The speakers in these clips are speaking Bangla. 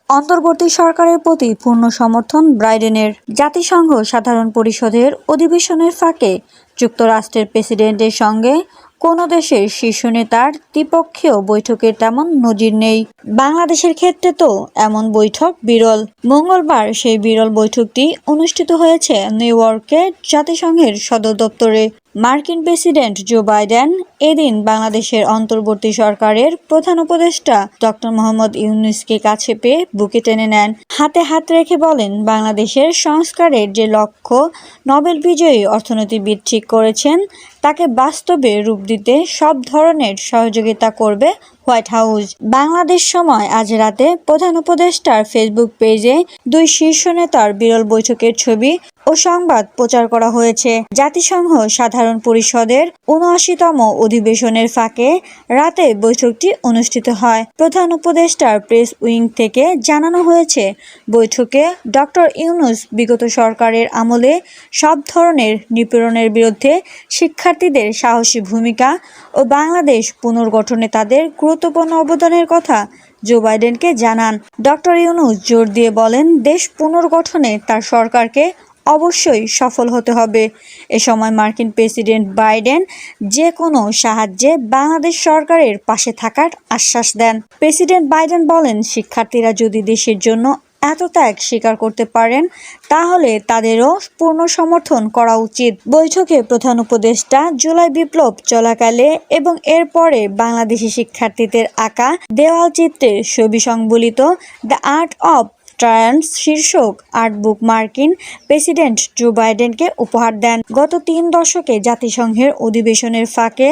অন্তর্বর্তী সরকারের প্রতি পূর্ণ সমর্থন বাইডেনের। জাতিসংঘ সাধারণ পরিষদের অধিবেশনের ফাঁকে যুক্তরাষ্ট্রের প্রেসিডেন্টের সঙ্গে কোনো দেশের শীর্ষ নেতার দ্বিপক্ষীয় বৈঠকের তেমন নজির নেই। বাংলাদেশের ক্ষেত্রে তো এমন বৈঠক বিরল। মঙ্গলবার সেই বিরল বৈঠকটি অনুষ্ঠিত হয়েছে নিউ ইয়র্কে জাতিসংঘের সদর দপ্তরে। মার্কিন প্রেসিডেন্ট জো বাইডেন এদিন বাংলাদেশের অন্তর্বর্তী সরকারের প্রধান উপদেষ্টা ডক্টর মোহাম্মদ ইউনূসকে কাছে পেয়ে বুকে টেনে নেন। হাতে হাত রেখে বলেন, বাংলাদেশের সংস্কারের যে লক্ষ্য নোবেল বিজয়ী অর্থনীতিবিদ ঠিক করেছেন তাকে বাস্তবে রূপ দিতে সব ধরনের সহযোগিতা করবে হোয়াইট হাউস। বাংলাদেশ সময় আজ রাতে প্রধান উপদেষ্টার ফেসবুক পেজে দুই শীর্ষ নেতার বিরল বৈঠকের ছবি ও সংবাদ প্রচার করা হয়েছে। জাতিসংঘ সাধারণ পরিষদের ৭৯তম অধিবেশনের ফাঁকে রাতে বৈঠকটি অনুষ্ঠিত হয়। প্রধান উপদেষ্টার প্রেস উইং থেকে জানানো হয়েছে, বৈঠকে ডক্টর ইউনূস বিগত সরকারের আমলে সব ধরনের নিপীড়নের বিরুদ্ধে শিক্ষার্থীদের সাহসী ভূমিকা ও বাংলাদেশ পুনর্গঠনে তাদের গুরুত্বপূর্ণ অবদানের কথা জো বাইডেনকে জানান। ডক্টর ইউনূস জোর দিয়ে বলেন, দেশ পুনর্গঠনে তার সরকারকে অবশ্যই সফল হতে হবে। এ সময় মার্কিন প্রেসিডেন্ট বাইডেন যে কোনো সাহায্যে বাংলাদেশ সরকারের পাশে থাকার আশ্বাস দেন। প্রেসিডেন্ট বাইডেন বলেন, শিক্ষার্থীরা যদি দেশের জন্য এত ত্যাগ স্বীকার করতে পারেন তাহলে তাদেরও পূর্ণ সমর্থন করা উচিত। বৈঠকে প্রধান উপদেষ্টা জুলাই বিপ্লব চলাকালে এবং এরপরে বাংলাদেশি শিক্ষার্থীদের আঁকা দেওয়াল চিত্রের ছবি সংবলিত দ্য আর্ট অব ট্রায়াম্ফ শীর্ষক আর্টবুক মার্কিন প্রেসিডেন্ট জো বাইডেনকে উপহার দেন। গত ৩ দশকে জাতিসংঘের অধিবেশনের ফাঁকে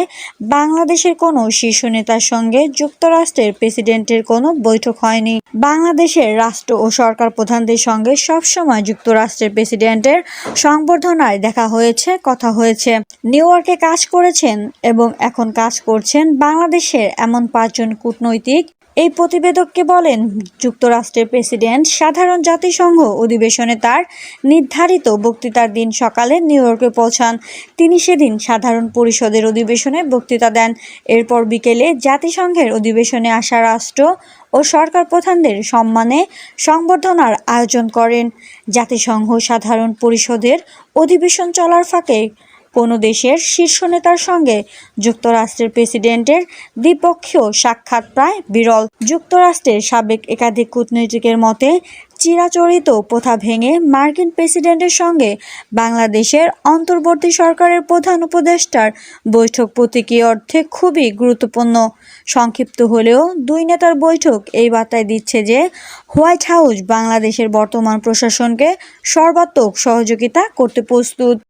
বাংলাদেশের কোনো শীর্ষ নেতার সঙ্গে যুক্তরাষ্ট্রের প্রেসিডেন্টের কোনো বৈঠক হয়নি। বাংলাদেশের রাষ্ট্র ও সরকার প্রধানদের সঙ্গে সবসময় যুক্তরাষ্ট্রের প্রেসিডেন্টের সংবর্ধনায় দেখা হয়েছে, কথা হয়েছে। নিউ ইয়র্কে কাজ করেছেন এবং এখন কাজ করছেন বাংলাদেশের এমন ৫ জন কূটনৈতিক। এই প্রতিবেদককে বলেন, যুক্তরাষ্ট্রের প্রেসিডেন্ট সাধারণ জাতিসংঘ অধিবেশনে তার নির্ধারিত বক্তৃতার দিন সকালে নিউ ইয়র্কে পৌঁছান। তিনি সেদিন সাধারণ পরিষদের অধিবেশনে বক্তৃতা দেন। এরপর বিকেলে জাতিসংঘের অধিবেশনে আসা রাষ্ট্র ও সরকার প্রধানদের সম্মানে সংবর্ধনার আয়োজন করেন। জাতিসংঘ সাধারণ পরিষদের অধিবেশন চলার ফাঁকে কোনো দেশের শীর্ষ নেতার সঙ্গে যুক্তরাষ্ট্রের প্রেসিডেন্টের দ্বিপক্ষীয় সাক্ষাৎ প্রায় বিরল। যুক্তরাষ্ট্রের সাবেক একাধিক কূটনীতিকের মতে, চিরাচরিত প্রথা ভেঙে মার্কিন প্রেসিডেন্টের সঙ্গে বাংলাদেশের অন্তর্বর্তী সরকারের প্রধান উপদেষ্টার বৈঠক প্রতীকী অর্থে খুবই গুরুত্বপূর্ণ। সংক্ষিপ্ত হলেও দুই নেতার বৈঠক এই বার্তায় দিচ্ছে যে হোয়াইট হাউস বাংলাদেশের বর্তমান প্রশাসনকে সর্বাত্মক সহযোগিতা করতে প্রস্তুত।